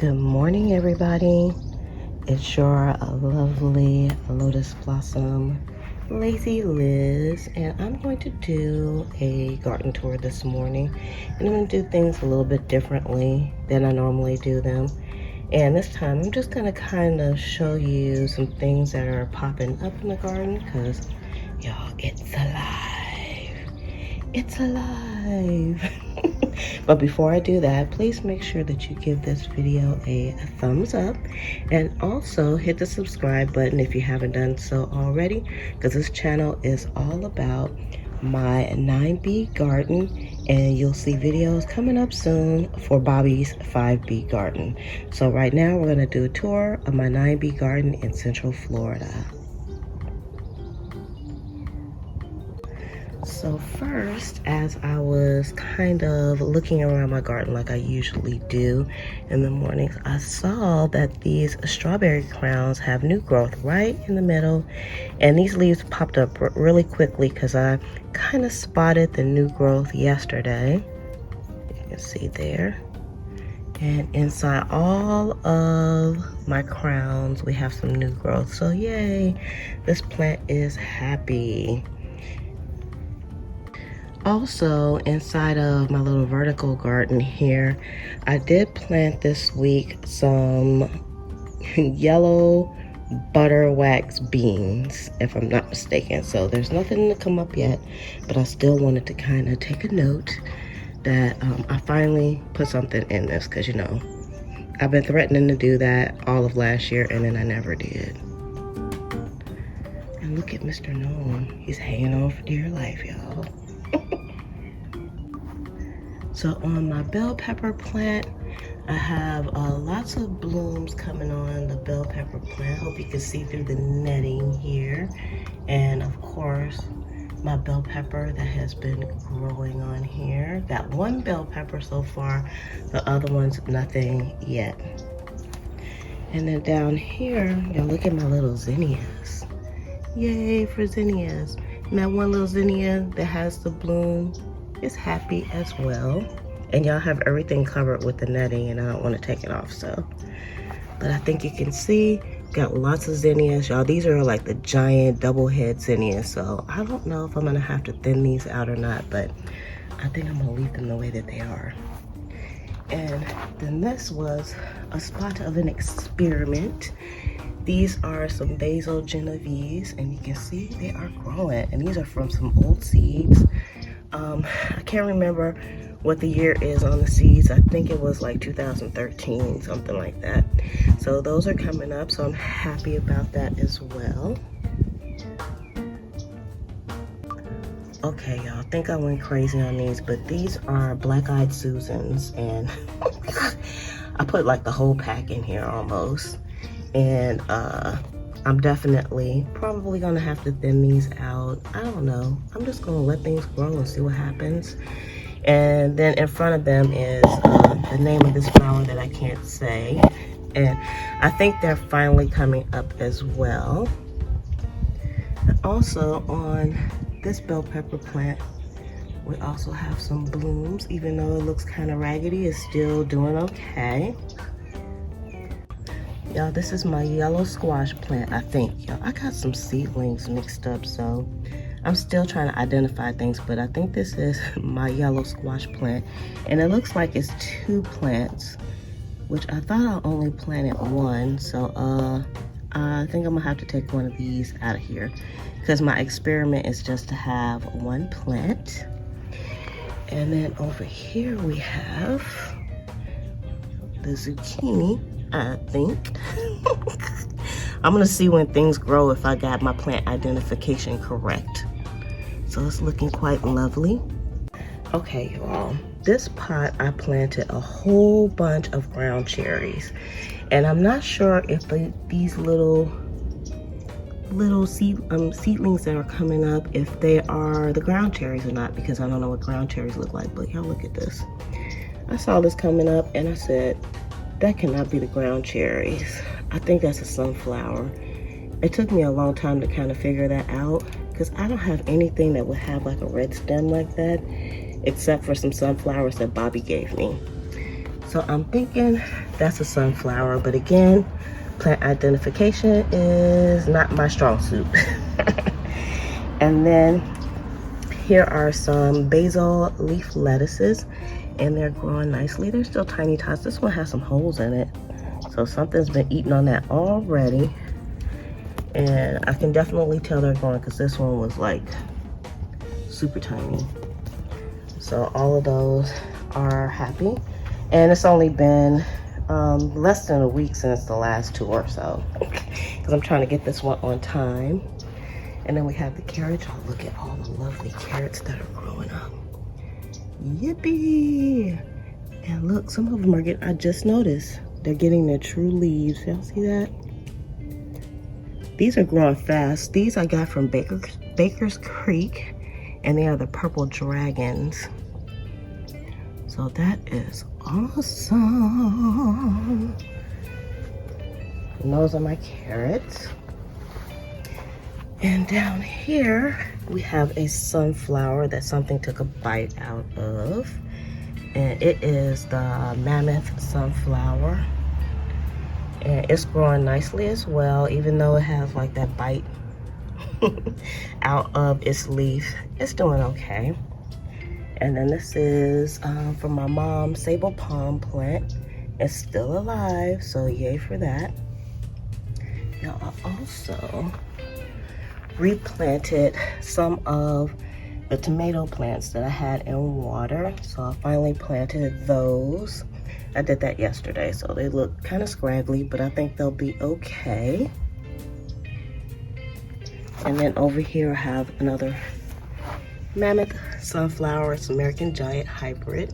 Good morning, everybody. It's your lovely lotus blossom, Lazy Liz, and I'm going to do a garden tour this morning. And I'm going to do things a little bit differently than I normally do them. And this time, I'm just going to kind of show you some things that are popping up in the garden because, y'all, it's alive. It's alive. But before I do that, please make sure that you give this video a thumbs up and also hit the subscribe button if you haven't done so already, because this channel is all about my 9B garden, and you'll see videos coming up soon for Bobby's 5B garden. So right now we're going to do a tour of my 9B garden in Central Florida. So first, as I was kind of looking around my garden like I usually do in the mornings, I saw that these strawberry crowns have new growth right in the middle, and these leaves popped up really quickly because I kind of spotted the new growth yesterday. You can see there. And inside all of my crowns, we have some new growth. So yay, this plant is happy. Also, inside of my little vertical garden here, I did plant this week some yellow butter wax beans, if I'm not mistaken. So there's nothing to come up yet, but I still wanted to kind of take a note that I finally put something in this, because, you know, I've been threatening to do that all of last year, and then I never did. And look at Mr. Gnome. He's hanging on for dear life, y'all. So on my bell pepper plant, I have lots of blooms coming on the bell pepper plant. Hope you can see through the netting here. And of course, my bell pepper that has been growing on here. Got one bell pepper so far, the other one's nothing yet. And then down here, y'all look at my little zinnias. Yay for zinnias. And that one little zinnia that has the bloom is happy as well. And y'all have everything covered with the netting, and I don't want to take it off, so. But I think you can see, got lots of zinnias. Y'all, these are like the giant double head zinnias, so I don't know if I'm gonna have to thin these out or not, but I think I'm gonna leave them the way that they are. And then this was a spot of an experiment. These are some Basil Genovese, and you can see they are growing, and these are from some old seeds. I can't remember what the year is on the seeds. I think it was like 2013, something like that. So those are coming up, so I'm happy about that as well. Okay, y'all, I think I went crazy on these, but these are black-eyed Susans, and I put like the whole pack in here almost. And I'm definitely probably gonna have to thin these out. I don't know. I'm just gonna let things grow and see what happens. And then in front of them is the name of this flower that I can't say. And I think they're finally coming up as well. And also on this bell pepper plant, we also have some blooms. Even though it looks kind of raggedy, it's still doing okay. Y'all, this is my yellow squash plant, I think. Y'all, I got some seedlings mixed up, so I'm still trying to identify things, but I think this is my yellow squash plant. And it looks like it's two plants, which I thought I only planted one. So I think I'm gonna have to take one of these out of here, because my experiment is just to have one plant. And then over here we have the zucchini, I think. I'm gonna see when things grow if I got my plant identification correct. So it's looking quite lovely. Okay, y'all, this pot I planted a whole bunch of ground cherries, and I'm not sure if these little seedlings that are coming up, if they are the ground cherries or not, because I don't know what ground cherries look like. But y'all look at this. I saw this coming up and I said, that cannot be the ground cherries. I think that's a sunflower. It took me a long time to kind of figure that out, because I don't have anything that would have like a red stem like that, except for some sunflowers that Bobby gave me. So I'm thinking that's a sunflower, but again, plant identification is not my strong suit. And then here are some basil leaf lettuces, and they're growing nicely. They're still tiny tots. This one has some holes in it, so something's been eating on that already. And I can definitely tell they're growing because this one was like super tiny. So all of those are happy. And it's only been less than a week since the last two or so, because I'm trying to get this one on time. And then we have the carrots. Oh, look at all the lovely carrots that are growing up. Yippee! And look, some of them are getting, I just noticed, they're getting their true leaves. Y'all see that? These are growing fast. These I got from Baker's Creek, and they are the purple dragons. So that is awesome. And those are my carrots. And down here, we have a sunflower that something took a bite out of. And it is the Mammoth Sunflower. And it's growing nicely as well, even though it has like that bite out of its leaf. It's doing okay. And then this is from my mom's sable palm plant. It's still alive, so yay for that. Now I also replanted some of the tomato plants that I had in water. So I finally planted those. I did that yesterday, so they look kind of scraggly, but I think they'll be okay. And then over here I have another Mammoth Sunflower. It's American Giant Hybrid.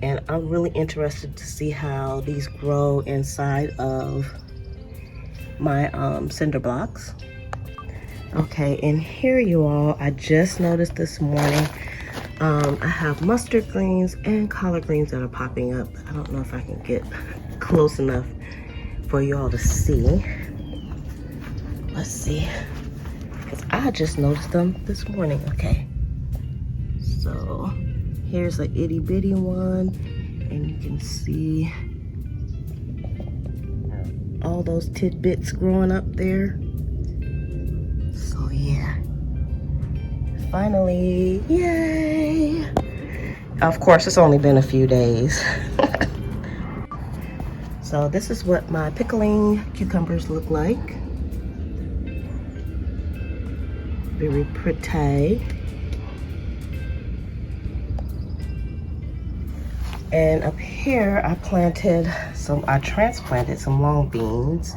And I'm really interested to see how these grow inside of my cinder blocks. Okay, and here you all, I just noticed this morning, I have mustard greens and collard greens that are popping up. I don't know if I can get close enough for you all to see. Let's see, because I just noticed them this morning. Okay, so here's an itty bitty one, and you can see all those tidbits growing up there. So yeah, finally, yay! Of course, it's only been a few days. So this is what my pickling cucumbers look like. Very pretty. And up here, I transplanted some long beans.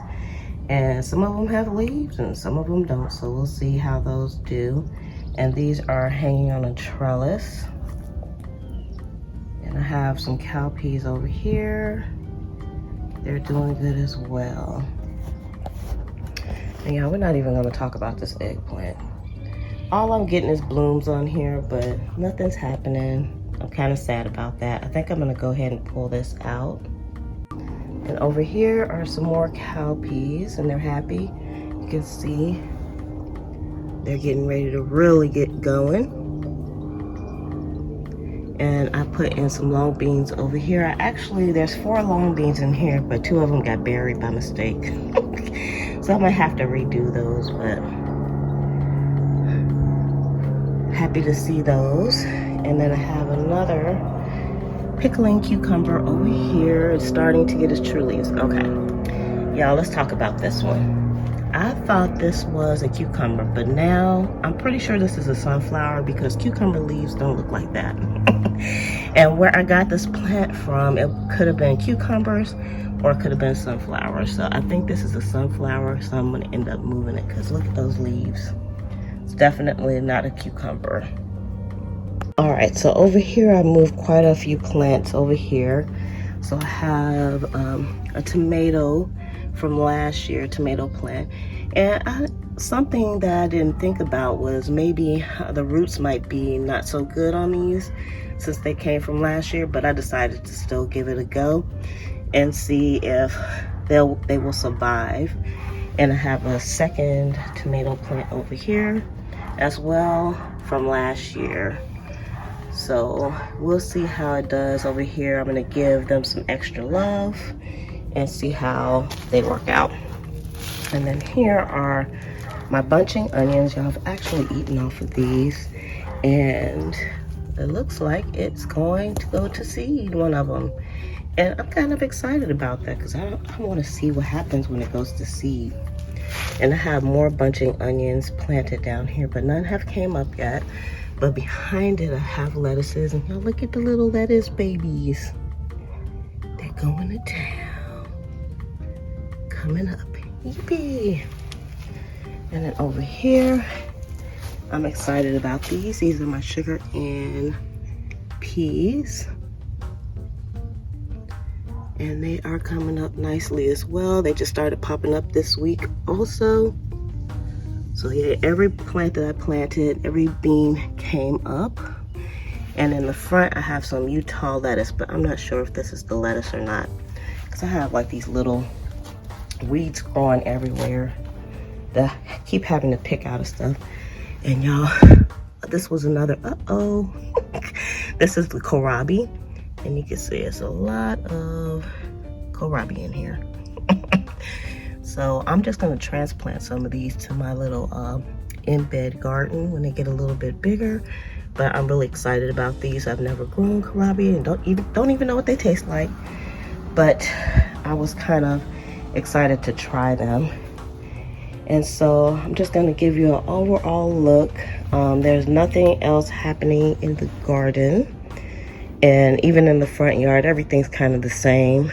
And some of them have leaves and some of them don't, so we'll see how those do. And these are hanging on a trellis. And I have some cowpeas over here. They're doing good as well. And yeah, we're not even gonna talk about this eggplant. All I'm getting is blooms on here, but nothing's happening. I'm kind of sad about that. I think I'm gonna go ahead and pull this out. And over here are some more cowpeas, and they're happy. You can see they're getting ready to really get going. And I put in some long beans over here. There's 4 long beans in here, but 2 of them got buried by mistake. So I might have to redo those, but happy to see those. And then I have another pickling cucumber over here. It's starting to get its true leaves. Okay, y'all, let's talk about this one. I thought this was a cucumber, but now I'm pretty sure this is a sunflower because cucumber leaves don't look like that. And where I got this plant from, it could have been cucumbers or it could have been sunflowers. So I think this is a sunflower, so I'm gonna end up moving it because look at those leaves. It's definitely not a cucumber. All right, so over here I moved quite a few plants over here. So I have a tomato from last year, tomato plant. And something that I didn't think about was maybe the roots might be not so good on these since they came from last year, but I decided to still give it a go and see if they will survive. And I have a second tomato plant over here as well from last year. So we'll see how it does over here. I'm gonna give them some extra love and see how they work out. And then here are my bunching onions. Y'all have actually eaten off of these, and it looks like it's going to go to seed, one of them. And I'm kind of excited about that because I want to see what happens when it goes to seed. And I have more bunching onions planted down here, but none have came up yet. But behind it, I have lettuces, and y'all look at the little lettuce babies. They're going to town. Coming up. Yippee! And then over here, I'm excited about these. These are my sugar and peas. And they are coming up nicely as well. They just started popping up this week also. So yeah, every plant that I planted, every bean came up. And in the front, I have some Utah lettuce, but I'm not sure if this is the lettuce or not. Because I have like these little weeds growing everywhere that I keep having to pick out of stuff. And y'all, this was another, this is the Kohlrabi. And you can see it's a lot of Kohlrabi in here. So I'm just gonna transplant some of these to my little in-bed garden when they get a little bit bigger. But I'm really excited about these. I've never grown Kohlrabi and don't even know what they taste like. But I was kind of excited to try them. And so I'm just gonna give you an overall look. There's nothing else happening in the garden. And even in the front yard, everything's kind of the same.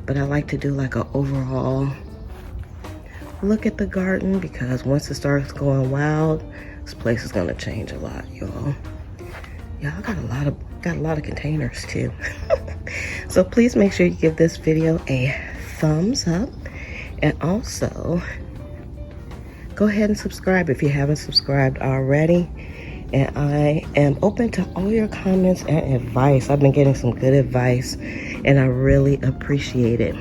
But I like to do like an overall look at the garden, because once it starts going wild, this place is gonna change a lot, y'all. Y'all got a lot of containers too. So please make sure you give this video a thumbs up, and also go ahead and subscribe if you haven't subscribed already. And I am open to all your comments and advice. I've been getting some good advice, and I really appreciate it.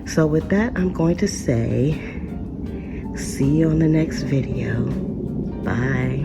So with that, I'm going to say, see you on the next video. Bye.